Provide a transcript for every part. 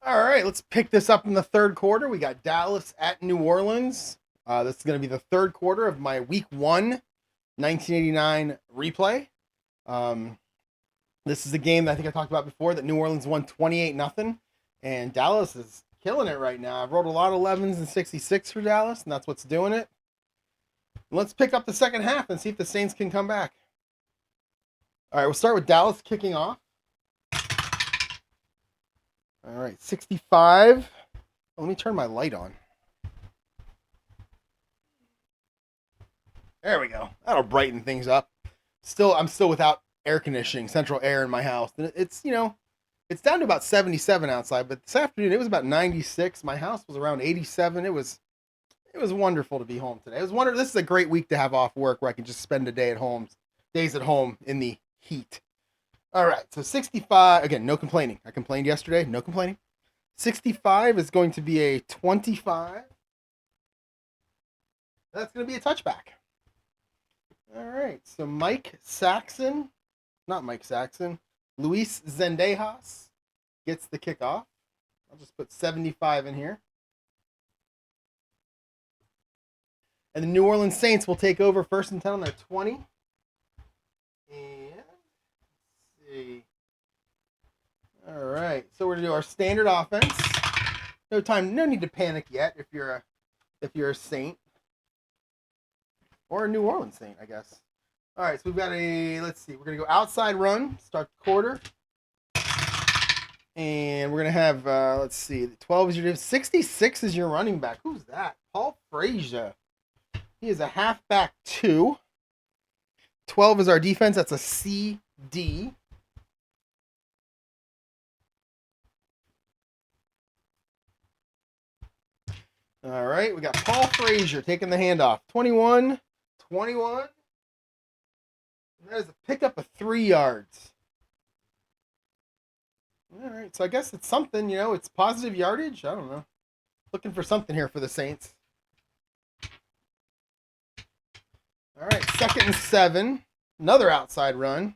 All right, let's pick this up in the third quarter. We got Dallas at New Orleans. This is going to be the third quarter of my Week 1 1989 replay. Um, this is a game that I think I talked about before that New Orleans won 28-0, and Dallas is killing it right now. I've rolled a lot of 11s and 66 for Dallas, and that's what's doing it. Let's pick up the second half and see if the Saints can come back. All right, we'll start with Dallas kicking off. All right, 65. Let me turn my light on. There we go. That'll brighten things up. I'm still without air conditioning, central air in my house. It's it's down to about 77 outside, but this afternoon it was about 96. My house was around 87. It was wonderful to be home today. It was wonderful. This is a great week to have off work where I can just spend a day at home, days at home in the heat. All right, so 65, again, no complaining. I complained yesterday, no complaining. 65 is going to be a 25. That's going to be a touchback. All right, so Luis Zendejas gets the kickoff. I'll just put 75 in here. And the New Orleans Saints will take over first and 10 on their 20. And let's see. All right, so we're gonna do our standard offense. No need to panic yet if you're a Saint or a New Orleans Saint, I guess. All right, so we've got let's see, we're gonna go outside run, start the quarter, and we're gonna have let's see, 12 is your 66 is your running back. Who's that? Paul Frazier. He is a halfback 2. 12 is our defense. That's a CD. All right, we got Paul Frazier taking the handoff. 21. And that is a pickup of 3 yards. All right, so I guess it's something, it's positive yardage. I don't know. Looking for something here for the Saints. All right, 2nd and 7. Another outside run.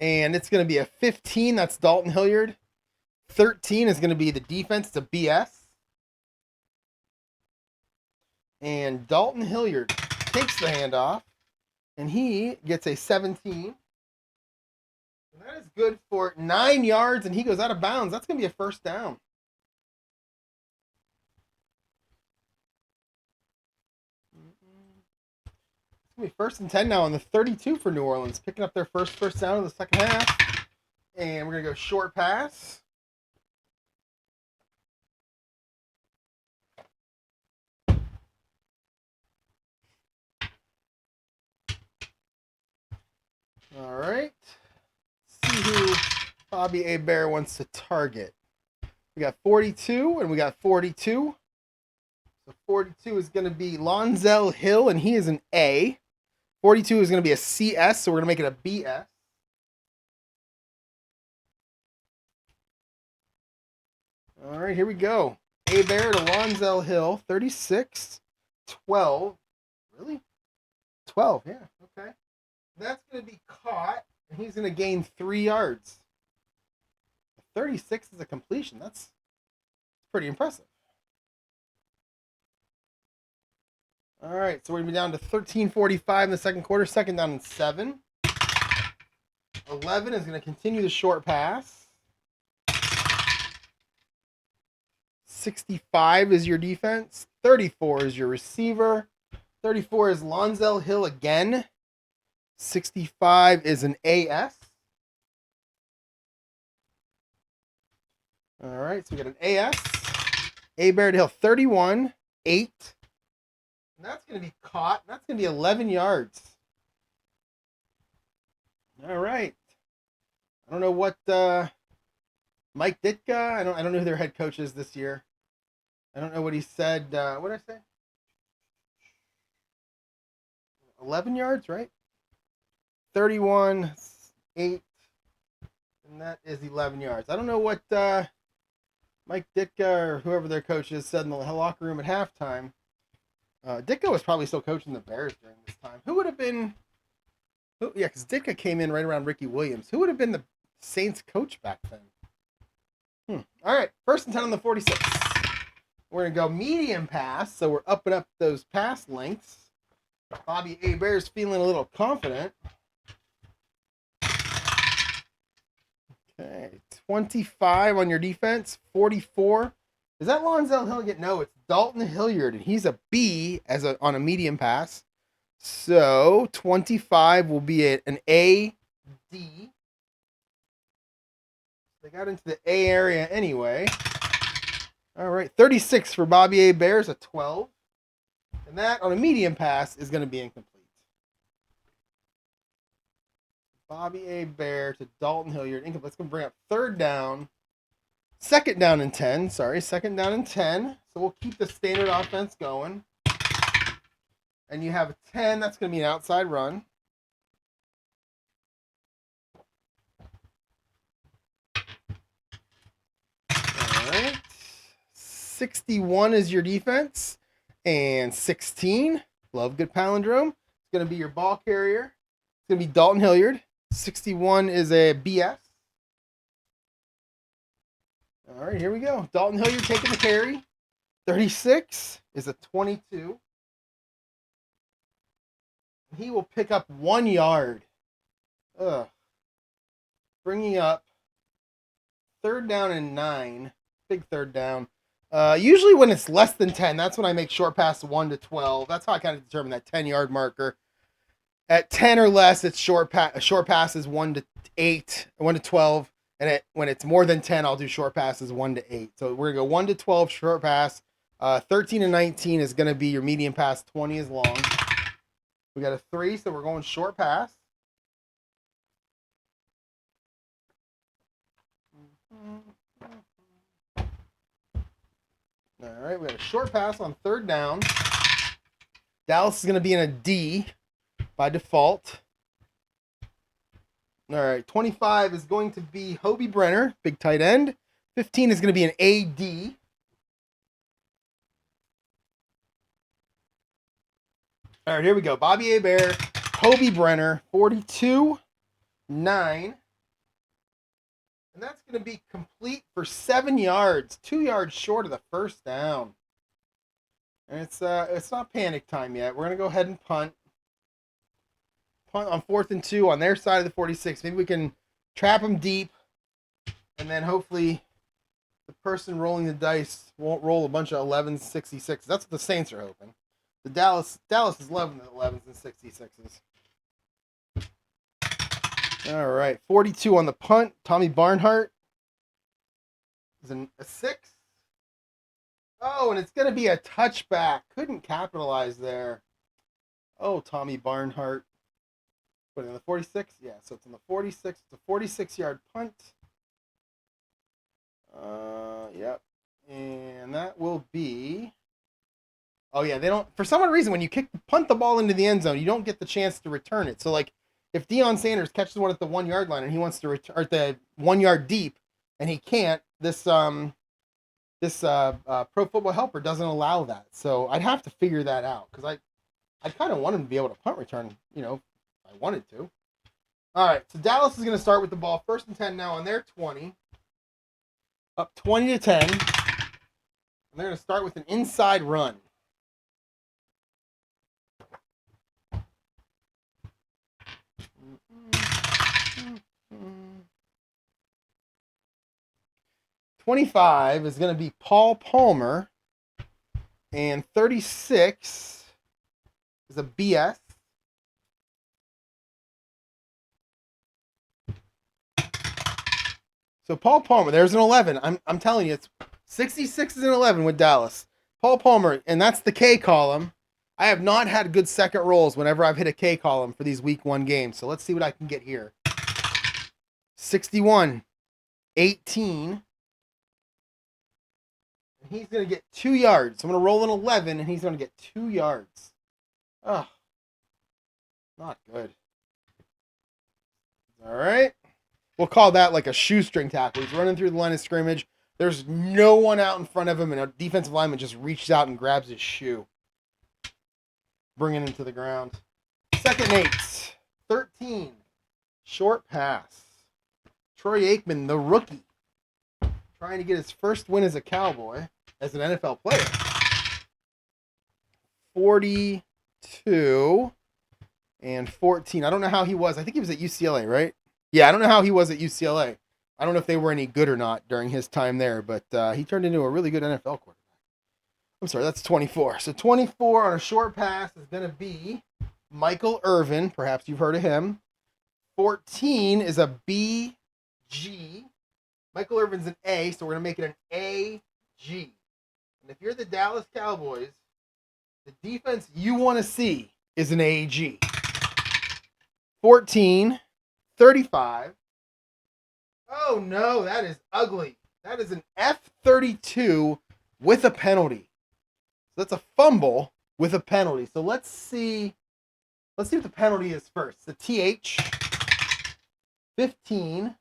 And it's going to be a 15. That's Dalton Hilliard. 13 is going to be the defense. It's a BS. And Dalton Hilliard takes the handoff. And he gets a 17. And that is good for 9 yards. And he goes out of bounds. That's going to be a first down. It's going to be 1st and 10 now on the 32 for New Orleans. Picking up their first down in the second half. And we're going to go short pass. All right. Let's see who Bobby APBA wants to target. We got 42 and we got 42. So 42 is going to be Lonzel Hill, and he is an A. 42 is going to be a CS, so we're going to make it a BS. All right, here we go. APBA to Lonzel Hill, 36, 12. Really? 12, yeah, okay. That's going to be caught, and he's going to gain 3 yards. 36 is a completion. That's pretty impressive. All right, so we're going to be down to 13:45 in the second quarter, 2nd down and 7. 11 is going to continue the short pass. 65 is your defense. 34 is your receiver. 34 is Lonzel Hill again. 65 is an AS. All right, so we got an AS. APBA to Hill, 31, 8. And that's going to be caught. That's going to be 11 yards. All right. I don't know what Mike Ditka. I don't know who their head coach is this year. I don't know what he said. What did I say? 11 yards, right? 31, 8, and that is 11 yards. I don't know what Mike Ditka or whoever their coach is said in the locker room at halftime. Ditka was probably still coaching the Bears during this time. Who would have been? Yeah, because Ditka came in right around Ricky Williams. Who would have been the Saints coach back then. All right, 1st and 10 on the 46. We're going to go medium pass, so we're upping up those pass lengths. Bobby Hebert's feeling a little confident. Okay, 25 on your defense, 44. Is that Lonzel Hilliard? No, it's Dalton Hilliard, and he's a B on a medium pass. So 25 will be an A, D. They got into the A area anyway. All right, 36 for Bobby Hebert's a 12. And that on a medium pass is going to be incomplete. Bobby Hebert to Dalton Hilliard. Incomplete. Let's go bring up 3rd down. 2nd down and 10. Sorry, 2nd down and 10. So we'll keep the standard offense going. And you have a 10. That's going to be an outside run. All right. 61 is your defense. And 16. Love good palindrome. It's going to be your ball carrier. It's going to be Dalton Hilliard. 61 is a BS. All right, here we go. Dalton Hilliard taking the carry. 36 is a 22. He will pick up 1 yard. Bringing up 3rd down and 9. Big 3rd down. Usually when it's less than 10, that's when I make short pass 1 to 12. That's how I kind of determine that 10-yard marker. At 10 or less, it's short passes 1 to 8, 1 to 12. And when it's more than 10, I'll do short passes 1 to 8. So we're going to go 1 to 12 short pass. 13 and 19 is going to be your medium pass. 20 is long. We got a 3, so we're going short pass. All right, we got a short pass on 3rd down. Dallas is going to be in a D by default. All right, 25 is going to be Hobie Brenner, big tight end. 15 is going to be an AD. All right, here we go. Bobby Hebert, Hobie Brenner, 42, 9. And that's going to be complete for 7 yards, 2 yards short of the 1st down. And it's not panic time yet. We're going to go ahead and punt. Punt on 4th and 2 on their side of the 46. Maybe we can trap them deep, and then hopefully the person rolling the dice won't roll a bunch of 11s, 66s. That's what the Saints are hoping. The Dallas is loving the 11s and 66s. All right, 42 on the punt. Tommy Barnhart is a 6. Oh, and it's going to be a touchback. Couldn't capitalize there. Oh, Tommy Barnhart. Put it in the 46? Yeah, so it's in the 46. It's a 46-yard punt. Yep. And that will be... Oh, yeah, they don't... For some reason, when you punt the ball into the end zone, you don't get the chance to return it. So, like, if Deion Sanders catches one at the 1-yard line and he wants to return at the 1 yard deep and he can't, this Pro Football Helper doesn't allow that. So I'd have to figure that out because I kind of want him to be able to punt return, if I wanted to. All right, so Dallas is going to start with the ball 1st and 10 now on their 20. Up 20 to 10. And they're going to start with an inside run. 25 is going to be Paul Palmer, and 36 is a BS. So Paul Palmer, there's an 11. I'm telling you, it's 66 is an 11 with Dallas. Paul Palmer, and that's the K column. I have not had good second rolls whenever I've hit a K column for these week 1 games. So let's see what I can get here. 61, 18. And he's going to get 2 yards. So I'm going to roll an 11, and he's going to get 2 yards. Oh, not good. All right. We'll call that like a shoestring tackle. He's running through the line of scrimmage. There's no one out in front of him, and a defensive lineman just reaches out and grabs his shoe, bringing him to the ground. 2nd and 8, 13. Short pass. Troy Aikman, the rookie, trying to get his first win as a Cowboy, as an NFL player. 42 and 14. I don't know how he was. I think he was at UCLA, right? Yeah, I don't know how he was at UCLA. I don't know if they were any good or not during his time there, but he turned into a really good NFL quarterback. I'm sorry, that's 24. So 24 on a short pass is going to be Michael Irvin. Perhaps you've heard of him. 14 is a BG. Michael Irvin's an A, so we're going to make it an AG. And if you're the Dallas Cowboys, the defense you want to see is an AG. 14, 35. Oh no, that is ugly. That is an F32 with a penalty. So that's a fumble with a penalty. So let's see what the penalty is first. The TH. 15,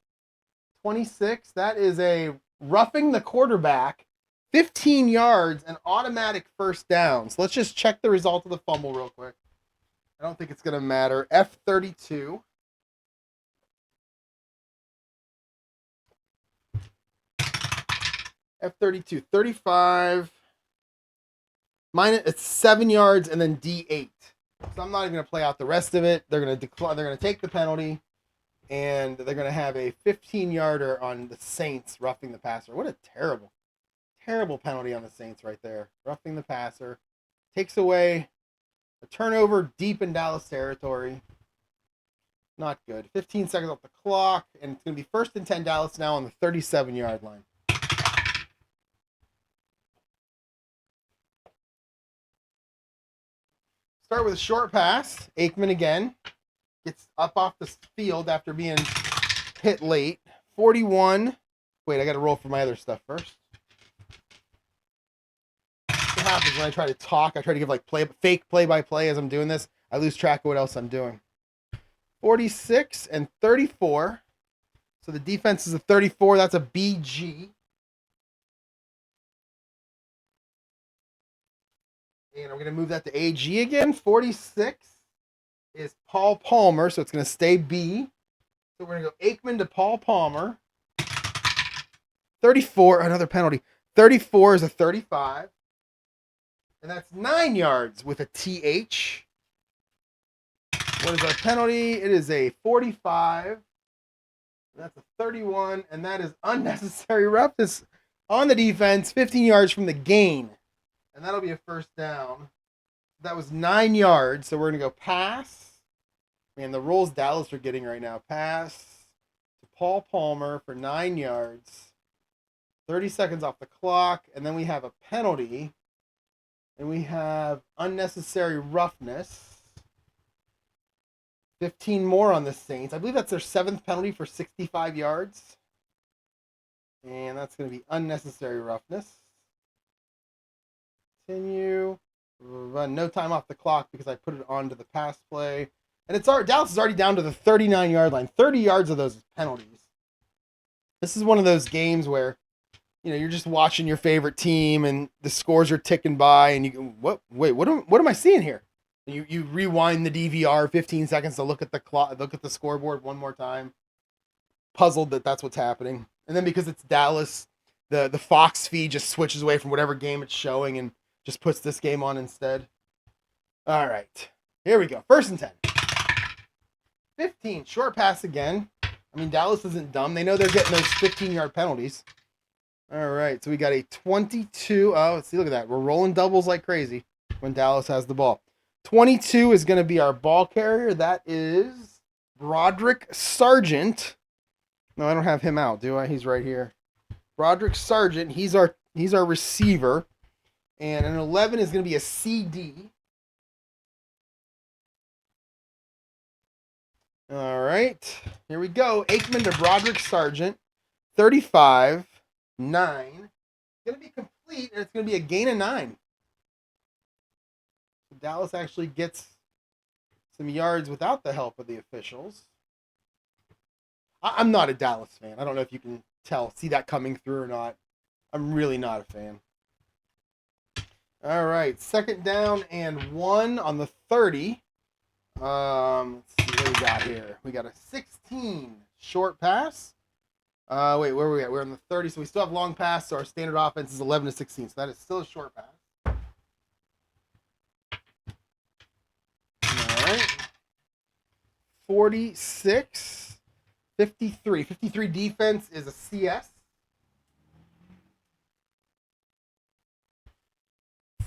26. That is a roughing the quarterback. 15 yards, an automatic first down. So let's just check the result of the fumble real quick. I don't think it's going to matter. F32. F32, 35. It's 7 yards and then D8. So I'm not even going to play out the rest of it. They're going to decline. They're going to take the penalty, and they're going to have a 15-yarder on the Saints roughing the passer. What a terrible penalty on the Saints right there. Roughing the passer. Takes away a turnover deep in Dallas territory. Not good. 15 seconds off the clock, and it's going to be 1st and 10 Dallas now on the 37-yard line. Start with a short pass. Aikman again gets up off the field after being hit late. 41. Wait, I got to roll for my other stuff first. What happens when I try to talk? I try to give like fake play-by-play as I'm doing this. I lose track of what else I'm doing. 46 and 34. So the defense is a 34. That's a BG. And I'm going to move that to AG again. 46 is Paul Palmer, so it's going to stay B. So we're going to go Aikman to Paul Palmer. 34, another penalty. 34 is a 35. And that's 9 yards with a TH. What is our penalty? It is a 45. That's a 31, and that is unnecessary roughness on the defense. 15 yards from the gain. And that'll be a first down. That was 9 yards. So we're going to go pass. Man, the rolls Dallas are getting right now. Pass to Paul Palmer for 9 yards. 30 seconds off the clock. And then we have a penalty. And we have unnecessary roughness. 15 more on the Saints. I believe that's their 7th penalty for 65 yards. And that's going to be unnecessary roughness. Continue. Run no time off the clock because I put it onto the pass play. And Dallas is already down to the 39-yard line. 30 yards of those penalties. This is one of those games where, you're just watching your favorite team and the scores are ticking by and you go, what am I seeing here? You rewind the DVR 15 seconds to look at the clock, look at the scoreboard one more time. Puzzled that's what's happening. And then because it's Dallas, the Fox feed just switches away from whatever game it's showing and just puts this game on instead. All right. Here we go. 1st and 10. 15. Short pass again. I mean, Dallas isn't dumb. They know they're getting those 15-yard penalties. All right. So we got a 22. Oh, let's see. Look at that. We're rolling doubles like crazy when Dallas has the ball. 22 is going to be our ball carrier. That is Broderick Sargent. No, I don't have him out, do I? He's right here. Broderick Sargent. He's our receiver. And an 11 is going to be a CD. All right. Here we go. Aikman to Broderick Sargent. 35, 9. It's going to be complete, and it's going to be a gain of 9. So Dallas actually gets some yards without the help of the officials. I'm not a Dallas fan. I don't know if you can see that coming through or not. I'm really not a fan. All right, 2nd down and 1 on the 30. Let's see what we got here. We got a 16 short pass. Wait, where are we at? We're on the 30, so we still have long pass, so our standard offense is 11 to 16, so that is still a short pass. All right. 46, 53. 53 defense is a CS.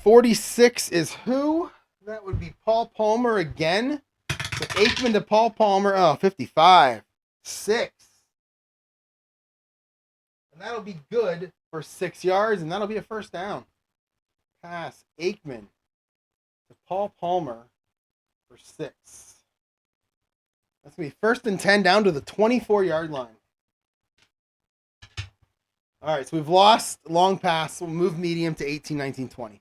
46 is who? That would be Paul Palmer again. So Aikman to Paul Palmer. Oh, 55. 6. And that'll be good for 6 yards, and that'll be a first down. Pass Aikman to Paul Palmer for 6. That's going to be first and 10 down to the 24-yard line. All right, so we've lost long pass. We'll move medium to 18, 19, 20.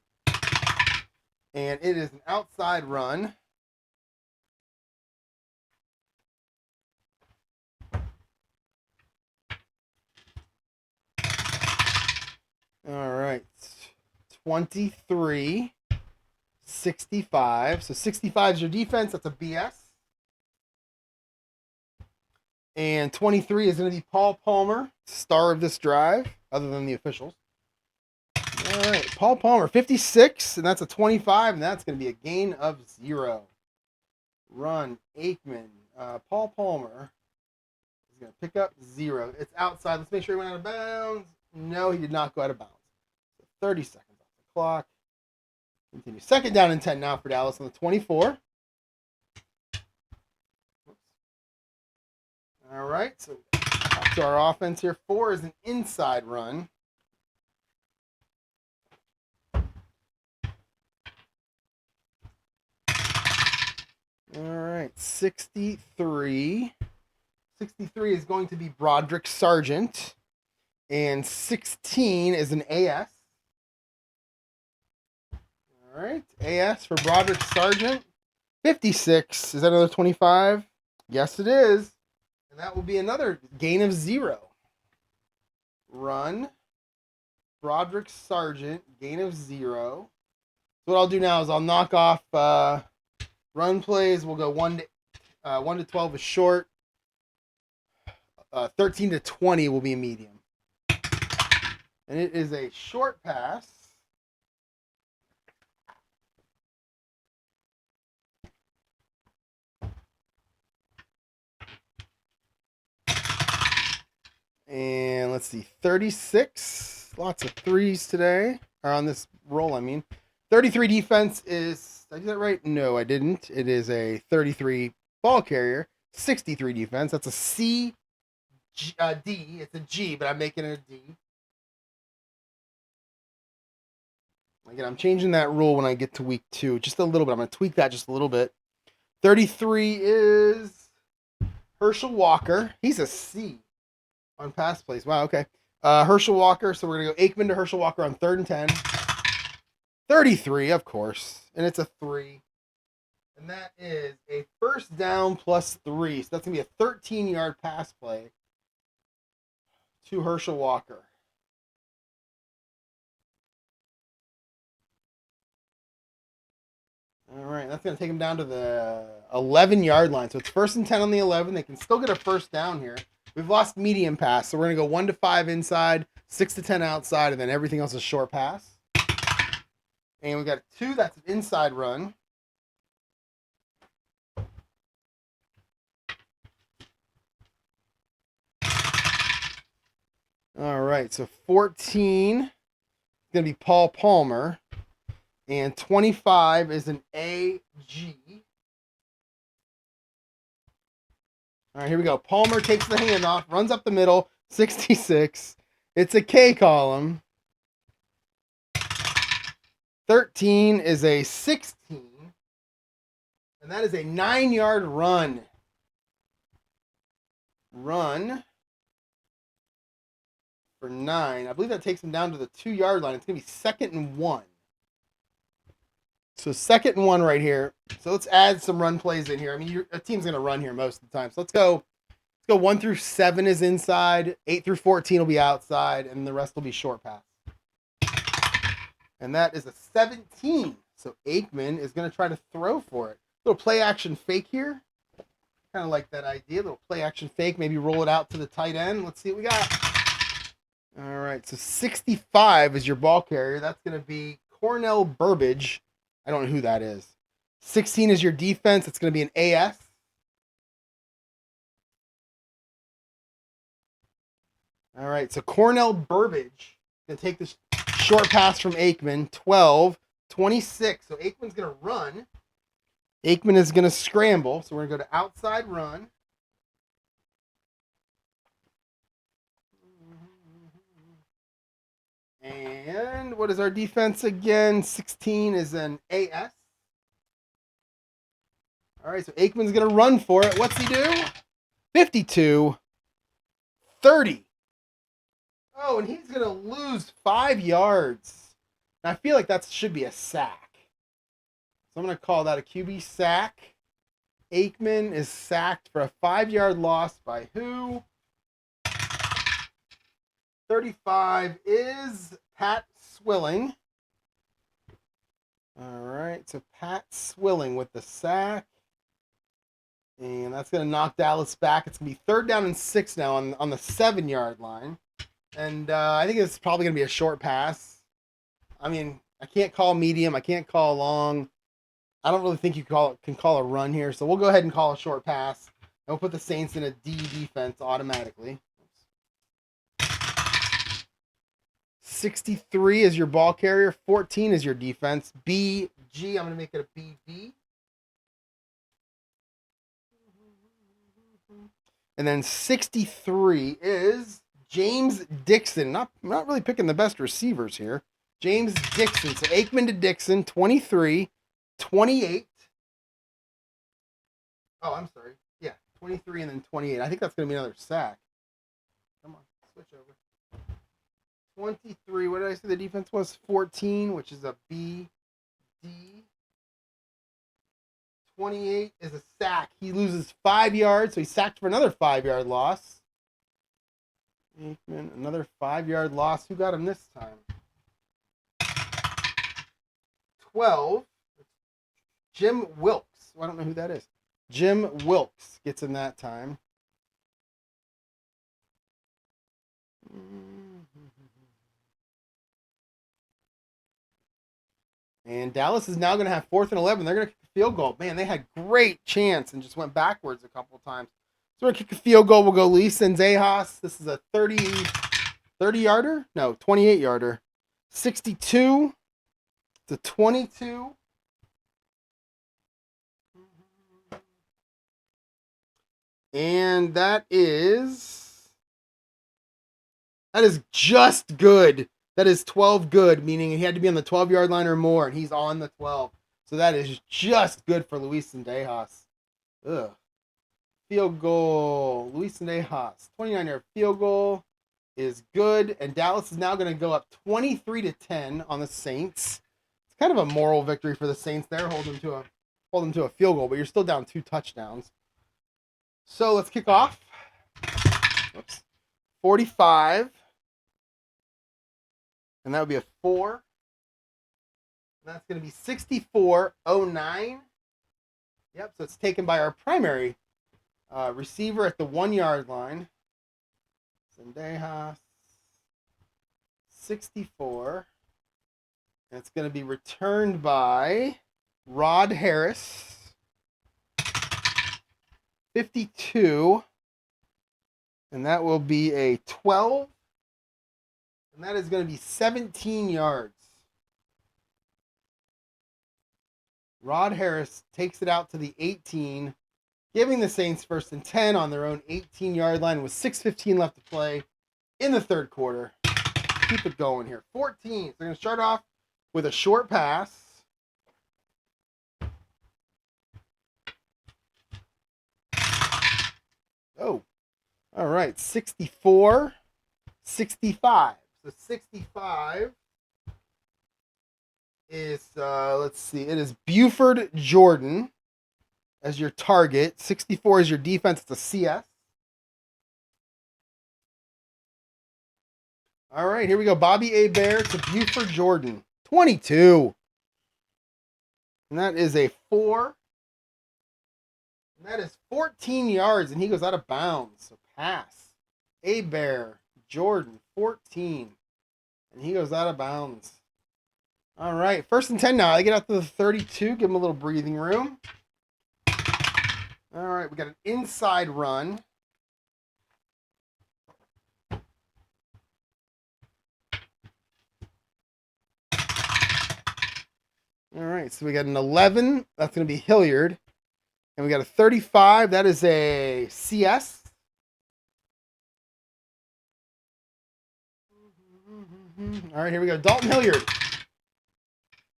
And it is an outside run. All right. 23, 65. So 65 is your defense. That's a BS. And 23 is going to be Paul Palmer, star of this drive, other than the officials. All right. Paul Palmer, 56, and that's a 25, and that's going to be a gain of 0. Run, Aikman. Paul Palmer is going to pick up 0. It's outside. Let's make sure he went out of bounds. No, he did not go out of bounds. 30 seconds off the clock. Continue. Second down and 10 now for Dallas on the 24. All right, so back to our offense here. 4 is an inside run. All right, 63. 63 is going to be Broderick Sargent. And 16 is an AS. All right, AS for Broderick Sargent. 56, is that another 25? Yes, it is. And that will be another gain of 0. Run. Broderick Sargent, gain of 0. So what I'll do now is I'll knock off run plays. We'll go 1 to 12 is short. 13 to 20 will be a medium. And it is a short pass. And let's see, 36. Lots of 3s today. Or on this roll, I mean. 33 defense is, did I do that right? No, I didn't. It is a 33 ball carrier. 63 defense. That's a C, D. It's a G, but I'm making it a D. Again, I'm changing that rule when I get to week 2. Just a little bit. I'm going to tweak that just a little bit. 33 is Herschel Walker. He's a C on pass plays. Wow, okay. Herschel Walker. So we're going to go Aikman to Herschel Walker on 3rd and 10. 33, of course. And it's a 3. And that is a first down plus 3. So that's going to be a 13-yard pass play to Herschel Walker. All right, that's going to take them down to the 11-yard line. So it's 1st and 10 on the 11. They can still get a first down here. We've lost medium pass, so we're going to go 1 to 5 inside, 6 to 10 outside, and then everything else is short pass. And we got 2. That's an inside run. All right, so 14 is going to be Paul Palmer. And 25 is an AG. All right, here we go. Palmer takes the handoff, runs up the middle, 66. It's a K column. 13 is a 16. And that is a 9-yard run. Run for 9. I believe that takes him down to the 2-yard line. It's going to be 2nd and 1. So 2nd and 1 right here. So let's add some run plays in here. I mean, a team's going to run here most of the time. So let's go 1 through 7 is inside. 8 through 14 will be outside. And the rest will be short pass. And that is a 17. So Aikman is going to try to throw for it. Little play action fake here. Kind of like that idea. Little play action fake. Maybe roll it out to the tight end. Let's see what we got. All right. So 65 is your ball carrier. That's going to be Cornell Burbage. I don't know who that is. 16 is your defense. It's going to be an AS. All right. So Cornell Burbage going to take this short pass from Aikman. 12, 26. So Aikman's going to run. Aikman is going to scramble. So we're going to go to outside run. And what is our defense again? 16 is an AS. All right, so Aikman's going to run for it. What's he do? 52, 30. Oh, and he's going to lose 5 yards. Now, I feel like that should be a sack. So I'm going to call that a QB sack. Aikman is sacked for a 5-yard loss by who? 35 is Pat Swilling. All right, so Pat Swilling with the sack. And that's going to knock Dallas back. It's going to be 3rd down and 6 now on the 7-yard line. And I think it's probably going to be a short pass. I mean, I can't call medium. I can't call long. I don't really think you can call a run here. So we'll go ahead and call a short pass. And we'll put the Saints in a D defense automatically. 63 is your ball carrier. 14 is your defense. BG, I'm going to make it a BD. And then 63 is James Dixon. Not really picking the best receivers here. James Dixon. So Aikman to Dixon. 23, 28. Oh, I'm sorry. Yeah, 23 and then 28. I think that's going to be another sack. Come on, switch over. 23. What did I say the defense was? 14, which is a BD. 28 is a sack. He loses 5 yards, so he's sacked for another 5-yard loss. Aikman, another 5-yard loss. Who got him this time? 12. Jim Wilkes. I don't know who that is. Jim Wilkes gets him that time. And Dallas is now going to have 4th and 11. They're going to kick a field goal. Man, they had great chance and just went backwards a couple of times. So we're going to kick a field goal. We'll go Luis and Zejas. This is a 30-yarder? No, 28-yarder. 62 to 22. And that is just good. That is 12 good, meaning he had to be on the 12-yard line or more, and he's on the 12. So that is just good for Luis and Dejas. Ugh. Field goal. Luis and Dejas. 29-yard field goal is good, and Dallas is now going to go up 23-10 on the Saints. It's kind of a moral victory for the Saints there, hold them to a field goal, but you're still down 2 touchdowns. So let's kick off. Oops. 45. And that would be a 4. And that's going to be 64-09. Yep, so it's taken by our primary receiver at the 1-yard line. Sendejas. 64. And it's going to be returned by Rod Harris. 52. And that will be a 12. And that is going to be 17 yards. Rod Harris takes it out to the 18, giving the Saints 1st and 10 on their own 18-yard line with 6:15 left to play in the 3rd quarter. Keep it going here. 14. So they're going to start off with a short pass. Oh, all right. 64, 65. So 65 is, let's see, it is Buford Jordan as your target. 64 is your defense. It's a CS. All right, here we go. Bobby A. Bear to Buford Jordan. 22. And that is a 4. And That is 14 yards, and he goes out of bounds. So pass. A-Bear, Jordan, 14. And he goes out of bounds. All right, 1st and 10 now. I get out to the 32, give him a little breathing room. All right, we got an inside run. All right, so we got an 11. That's going to be Hilliard. And we got a 35. That is a CS. All right, here we go. Dalton Hilliard.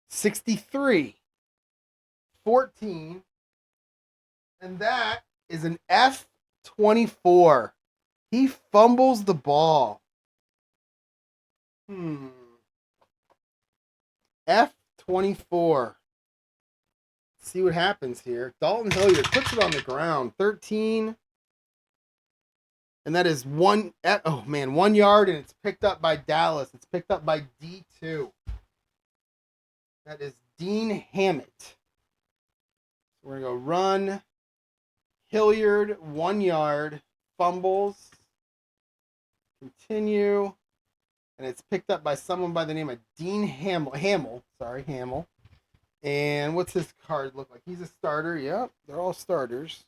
63. 14. And that is an F24. He fumbles the ball. F24. See what happens here. Dalton Hilliard puts it on the ground. 13. And that is 1 yard, and it's picked up by Dallas. It's picked up by D2. That is Dean Hammett. We're going to go run. Hilliard, 1 yard. Fumbles. Continue. And it's picked up by someone by the name of Dean Hamill. And what's his card look like? He's a starter. Yep, they're all starters.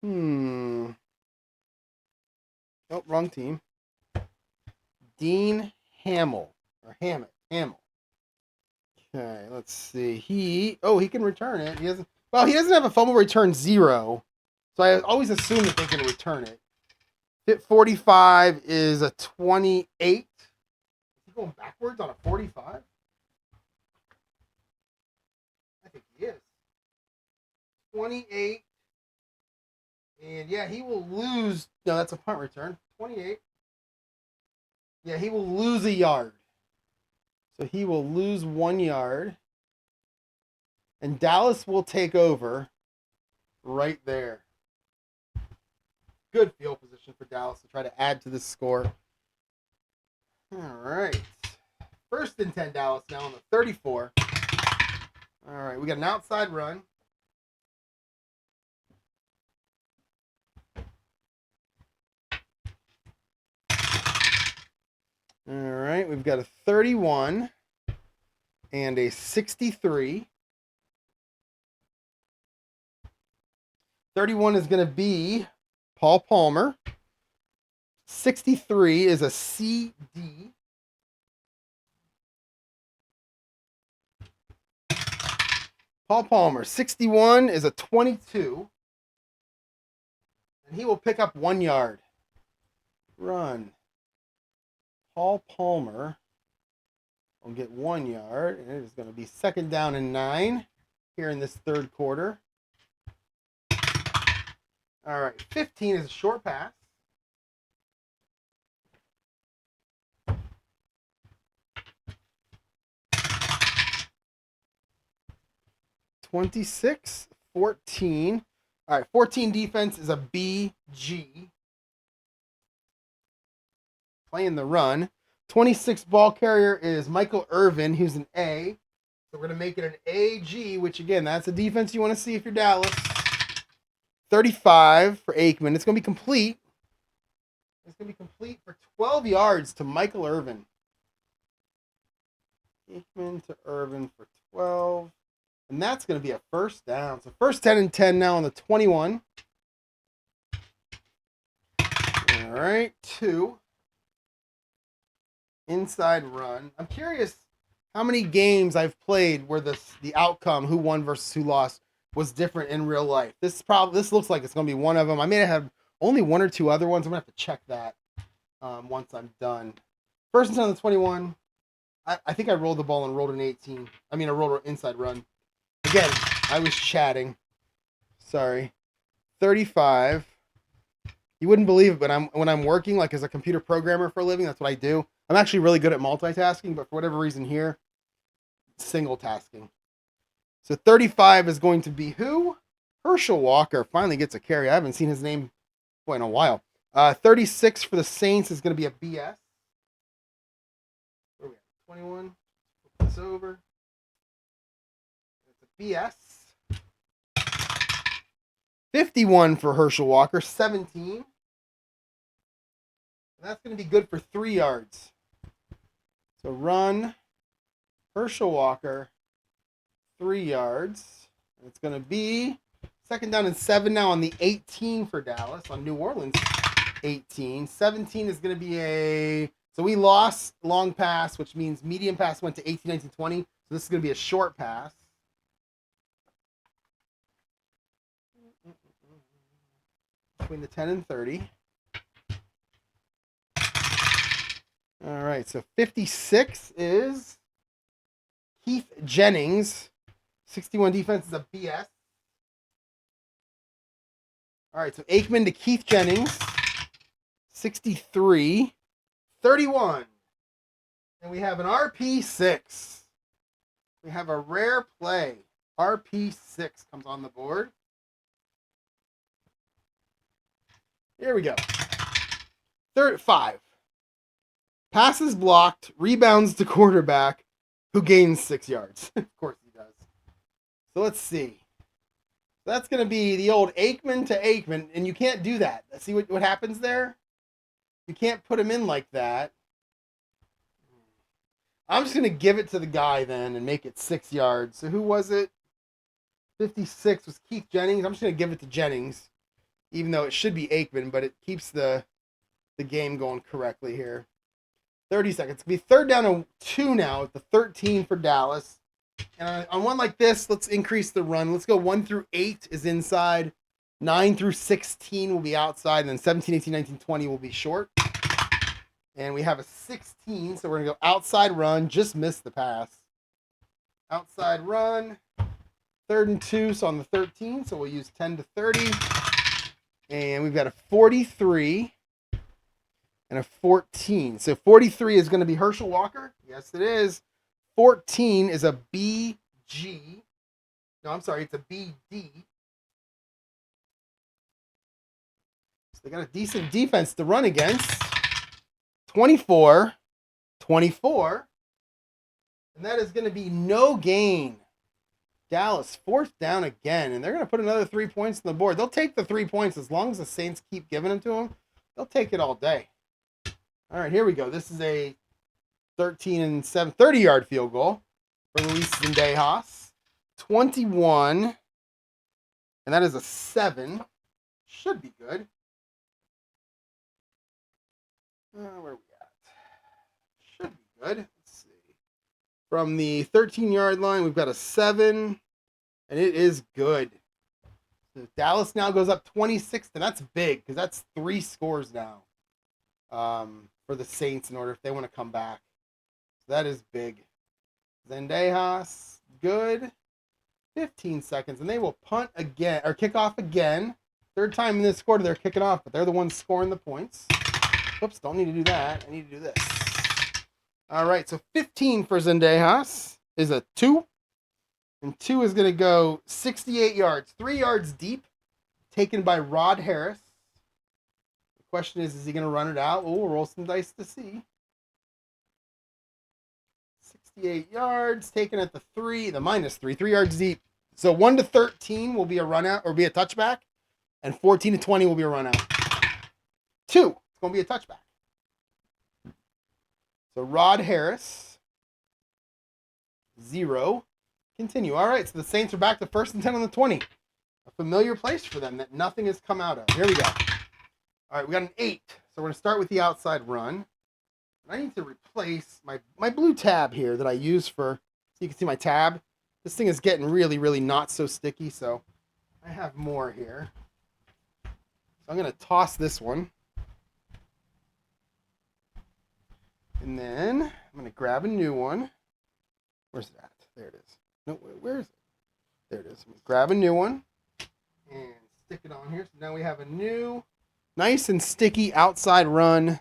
Oh, wrong team. Dean Hamill. Or Hammett. Hamill. Okay, let's see. He can return it. He doesn't have a fumble return 0. So I always assume that they can return it. Fit 45 is a 28. Is he going backwards on a 45? I think he is. 28. And yeah, he will lose. No, that's a punt return. 28. Yeah, he will lose a yard. So he will lose 1 yard. And Dallas will take over right there. Good field position for Dallas to try to add to this score. All right. 1st and 10 Dallas now on the 34. All right, we got an outside run. All right, we've got a 31 and a 63. 31 is going to be Paul Palmer. 63 is a CD. Paul Palmer. 61 is a 22. And he will pick up 1 yard. Run. Paul Palmer will get 1 yard. And it is going to be 2nd down and 9 here in this 3rd quarter. All right. 15 is a short pass. 26, 14. All right, 14 defense is a BG. Playing the run. 26 ball carrier is Michael Irvin, who's an A. So we're going to make it an AG, which, again, that's the defense you want to see if you're Dallas. 35 for Aikman. It's going to be complete. It's going to be complete for 12 yards to Michael Irvin. Aikman to Irvin for 12. And that's going to be a 1st down. So 1st 10 and 10 now on the 21. All right, 2. Inside run. I'm curious how many games I've played where the outcome, who won versus who lost, was different in real life. This looks like it's going to be one of them. I may have only 1 or 2 other ones. I'm going to have to check that once I'm done. 1st and 10 on the 21. I think I rolled the ball and rolled an 18. I rolled an inside run. Again, I was chatting. Sorry. 35. You wouldn't believe it, but when I'm working like as a computer programmer for a living, that's what I do. I'm actually really good at multitasking, but for whatever reason here, single tasking. So 35 is going to be who? Herschel Walker finally gets a carry. I haven't seen his name in a while. 36 for the Saints is going to be a BS. Where are we at? 21. Flip this over. BS. 51 for Herschel Walker, 17. And that's going to be good for 3 yards. So run, Herschel Walker, 3 yards. It's going to be 2nd down and 7 now on the 18 for Dallas, on New Orleans 18. 17 is going to be a... So we lost long pass, which means medium pass went to 18, 19, 20. So this is going to be a short pass. Between the 10 and 30. All right, so 56 is Keith Jennings. 61 defense is a BS. All right, so Aikman to Keith Jennings. 63. 31. And we have an RP6. We have a rare play. RP6 comes on the board. Here we go. 5. Passes blocked, rebounds to quarterback, who gains 6 yards. Of course he does. So let's see. That's going to be the old Aikman to Aikman, and you can't do that. See what happens there? You can't put him in like that. I'm just going to give it to the guy then and make it 6 yards. So who was it? 56 was Keith Jennings. I'm just going to give it to Jennings, even though it should be Aikman, but it keeps the game going correctly here. 30 seconds. It's going to be 3rd down and 2 now at the 13 for Dallas. And on one like this, let's increase the run. Let's go 1 through 8 is inside. 9 through 16 will be outside. And then 17, 18, 19, 20 will be short. And we have a 16, so we're going to go outside run. Just missed the pass. Outside run. 3rd and 2, so on the 13. So we'll use 10 to 30. And we've got a 43. And a 14. So 43 is going to be Herschel Walker. Yes, it is. 14 is a BG. No, I'm sorry. It's a BD. So they got a decent defense to run against. 24. 24. And that is going to be no gain. Dallas, 4th down again. And they're going to put another 3 points on the board. They'll take the 3 points as long as the Saints keep giving them to them. They'll take it all day. All right, here we go. This is a 13 and 7, 30-yard field goal for Luis Zendejas. 21, and that is a 7. Should be good. Where are we at? Should be good. Let's see. From the 13-yard line, we've got a 7, and it is good. So Dallas now goes up 26, and that's big because that's 3 scores now. For the Saints in order if they want to come back. So that is big. Zendejas, good. 15 seconds, and they will punt again, or kick off again. 3rd time in this quarter they're kicking off, but they're the ones scoring the points. Oops, don't need to do that. I need to do this. All right, so 15 for Zendejas is a 2. And 2 is going to go 68 yards. 3 yards deep, taken by Rod Harris. Question is he going to run it out? We'll roll some dice to see. 68 yards, taken at the 3, the -3, 3 yards deep. So 1 to 13 will be a run out or be a touchback, and 14 to 20 will be a run out. 2, it's going to be a touchback. So Rod Harris, 0. Continue. All right, so the Saints are back to 1st and 10 on the 20. A familiar place for them that nothing has come out of. Here we go. All right, we got an 8. So we're going to start with the outside run. And I need to replace my blue tab here that I use for, so you can see my tab. This thing is getting really, really not so sticky, so I have more here. So I'm going to toss this one. And then I'm going to grab a new one. Where's that? There it is. No, where is it? There it is. I'm going to grab a new one and stick it on here. So now we have a new, nice and sticky outside run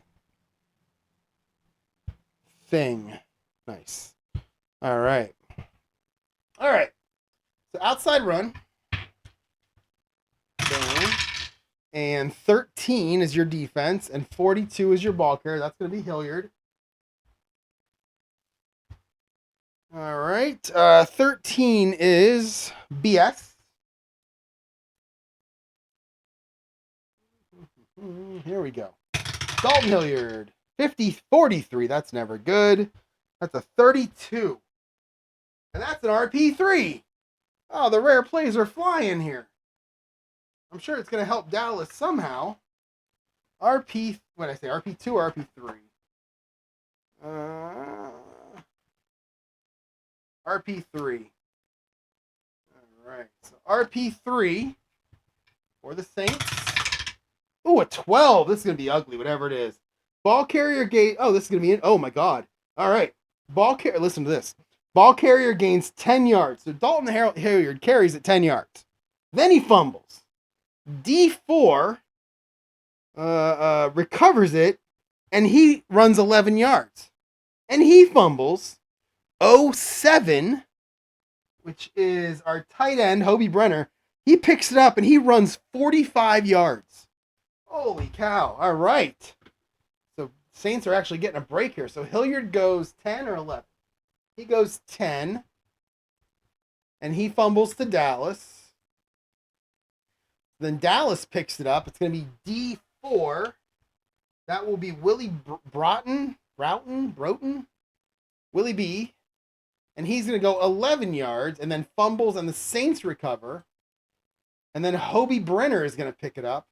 thing. Nice. All right. All right. So outside run. Boom. And 13 is your defense, and 42 is your ball carrier. That's going to be Hilliard. All right. 13 is BS. Here we go. Dalton Hilliard, 50-43. That's never good. That's a 32. And that's an RP3. Oh, the rare plays are flying here. I'm sure it's going to help Dallas somehow. What did I say? RP2 or RP3? RP3. All right. So RP3 for the Saints. Ooh, a 12. This is going to be ugly, whatever it is. Ball carrier gain. Oh, this is going to be oh my God. All right. Listen to this. Ball carrier gains 10 yards. So Dalton Hilliard carries at 10 yards. Then he fumbles. D4 recovers it, and he runs 11 yards. And he fumbles. 07, which is our tight end, Hobie Brenner. He picks it up, and he runs 45 yards. Holy cow. All right. So Saints are actually getting a break here. So Hilliard goes 10 or 11. He goes 10, and he fumbles to Dallas. Then Dallas picks it up. It's going to be D4. That will be Willie Broughton, Willie B. And he's going to go 11 yards and then fumbles, and the Saints recover. And then Hobie Brenner is going to pick it up,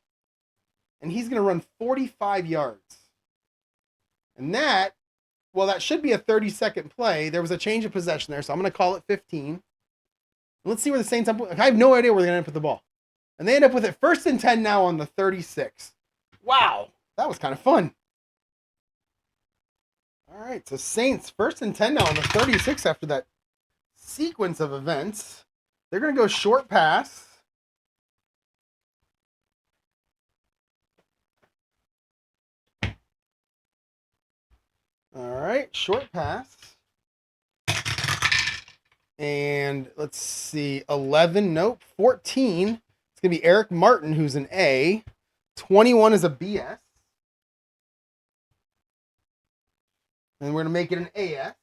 and he's going to run 45 yards. And that should be a 30-second play. There was a change of possession there, so I'm going to call it 15. Let's see where the Saints I have no idea where they're going to end up with the ball. And they end up with it 1st and 10 now on the 36. Wow, that was kind of fun. All right, so Saints 1st and 10 now on the 36 after that sequence of events. They're going to go short pass. All right, short pass. And let's see, 11, nope, 14. It's going to be Eric Martin, who's an A. 21 is a BS. And we're going to make it an AS.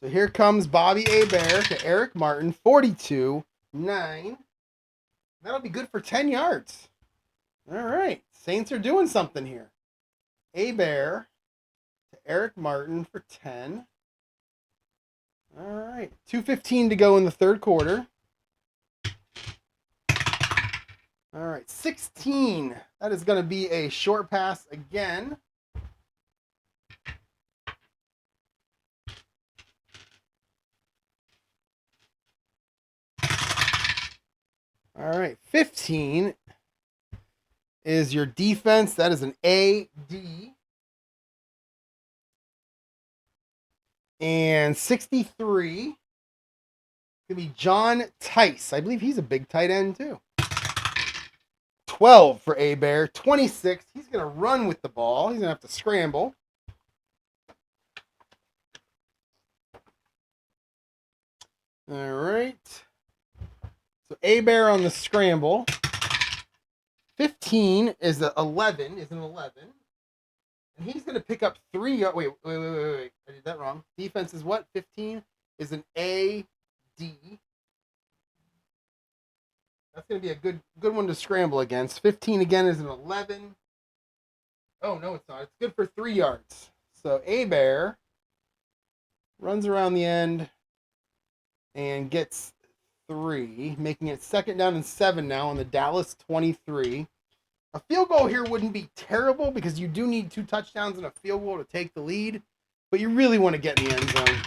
So here comes Bobby Hebert to Eric Martin, 42, 9. That'll be good for 10 yards. All right, Saints are doing something here. Hebert to Eric Martin for 10. All right, 2:15 to go in the third quarter. All right, 16. That is going to be a short pass again. All right, 15 is your defense. That is an AD. And 63 is going to be John Tice. I believe he's a big tight end too. 12 for Hebert. 26. He's going to run with the ball. He's going to have to scramble. All right. So Hebert on the scramble. 15 is an 11. And he's going to pick up 3 yards. Wait. I did that wrong. Defense is what? 15 is an AD. That's going to be a good one to scramble against. 15 again is an 11. Oh, no, it's not. It's good for 3 yards. So Hebert runs around the end and gets 3, making it 2nd down and 7 now on the Dallas 23. A field goal here wouldn't be terrible because you do need 2 touchdowns and a field goal to take the lead, but you really want to get in the end zone.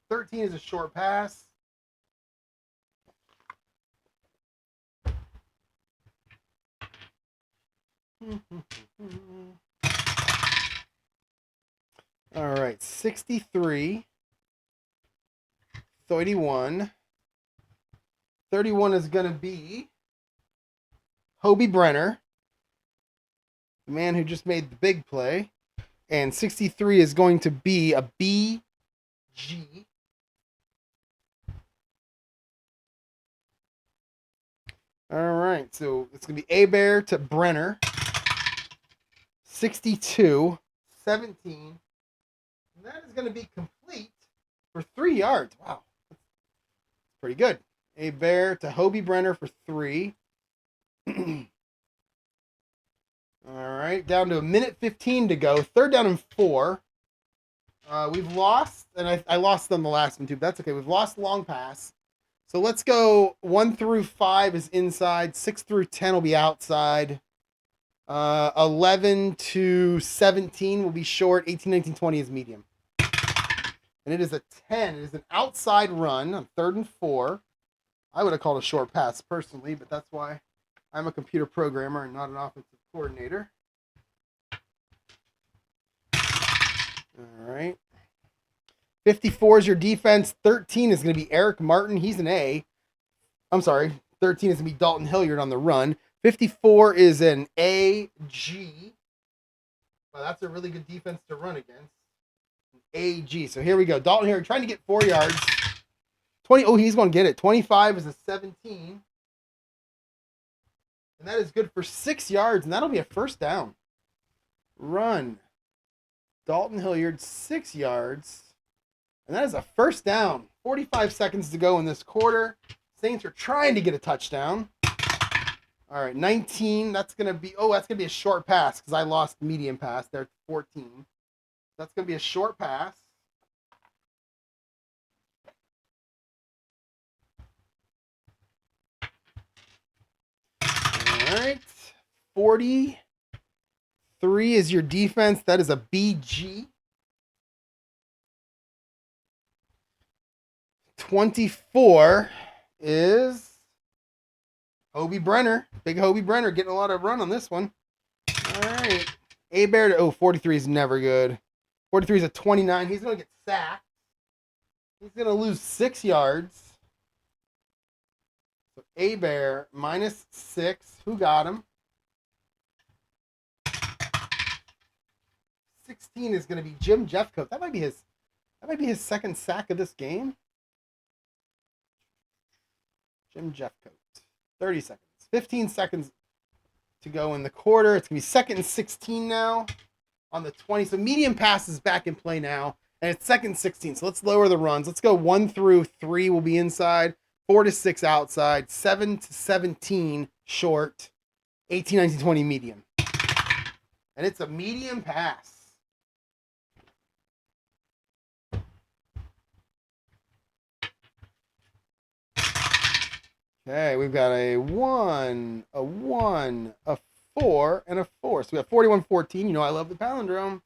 13 is a short pass. All right, 63, 31. 31 is going to be Hobie Brenner, the man who just made the big play. And 63 is going to be a BG. All right, so it's going to be Hebert to Brenner. 62, 17. And that is going to be complete for 3 yards. Wow, that's pretty good. Hebert to Hobie Brenner for 3. All right, down to 1:15 to go. 3rd down and 4. We've lost, and I lost on the last one too, but that's okay. We've lost long pass. So let's go 1 through 5 is inside. 6 through 10 will be outside. 11 to 17 will be short. 18, 19, 20 is medium. And it is a 10. It is an outside run on 3rd and 4. I would have called a short pass personally, but that's why I'm a computer programmer and not an offensive coordinator. All right. 54 is your defense. 13 is going to be Eric Martin. He's an A. I'm sorry. 13 is going to be Dalton Hilliard on the run. 54 is an AG. Well, that's a really good defense to run against. AG. So here we go. Dalton Hilliard trying to get 4 yards. 20. Oh, he's going to get it. 25 is a 17. And that is good for 6 yards, and that'll be a 1st down. Run. Dalton Hilliard, 6 yards. And that is a 1st down. 45 seconds to go in this quarter. Saints are trying to get a touchdown. All right, 19. That's going to be, that's going to be a short pass because I lost medium pass there, 14. That's going to be a short pass. All right, 43 is your defense. That is a BG. 24 is Hobie Brenner. Big Hobie Brenner getting a lot of run on this one. All right. APBA to 43 is never good. 43 is a 29. He's going to get sacked. He's going to lose 6 yards. So APBA minus 6. Who got him? 16 is going to be Jim Jeffcoat. That might be his 2nd sack of this game. Jim Jeffcoat. 30 seconds. 15 seconds to go in the quarter. It's going to be 2nd and 16 now on the 20. So medium pass is back in play now. And it's 2nd and 16. So let's lower the runs. Let's go 1 through 3 will be inside. 4 to 6 outside. 7 to 17 short. 18, 19, 20 medium. And it's a medium pass. Okay, we've got a 1, a 1, a 4, and a 4. So we have 41-14. You know I love the palindrome.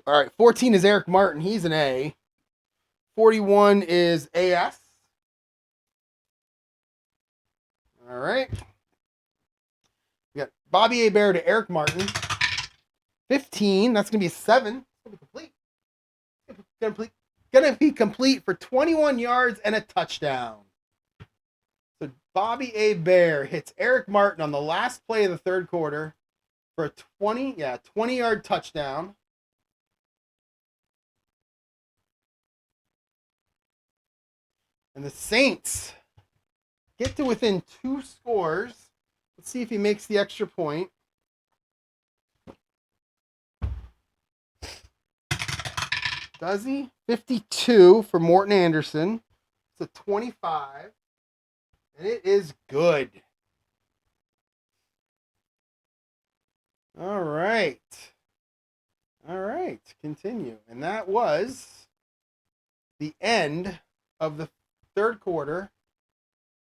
All right, 14 is Eric Martin. He's an A. 41 is AS. All right. We got Bobby APBA to Eric Martin. 15, that's going to be a 7. It's going to be complete. Going to be complete for 21 yards and a touchdown. So Bobby APBA hits Eric Martin on the last play of the 3rd quarter for a 20-yard touchdown. And the Saints get to within 2 scores. Let's see if he makes the extra point. Does he? 52 for Morton Anderson. It's a 25. And it is good. All right. All right. Continue. And that was the end of the 3rd quarter.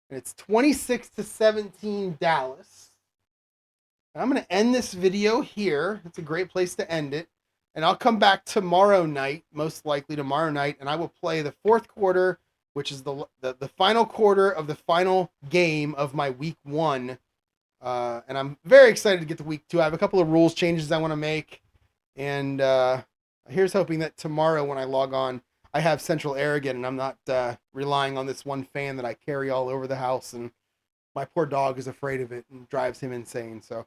And it's 26-17 Dallas. And I'm going to end this video here. It's a great place to end it. And I'll come back tomorrow night, most likely tomorrow night, and I will play the 4th quarter, which is the final quarter of the final game of my week 1. And I'm very excited to get to week 2. I have a couple of rules changes I want to make. And here's hoping that tomorrow when I log on, I have central air again, and I'm not relying on this one fan that I carry all over the house. And my poor dog is afraid of it and drives him insane. So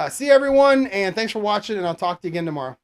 see everyone, and thanks for watching, and I'll talk to you again tomorrow.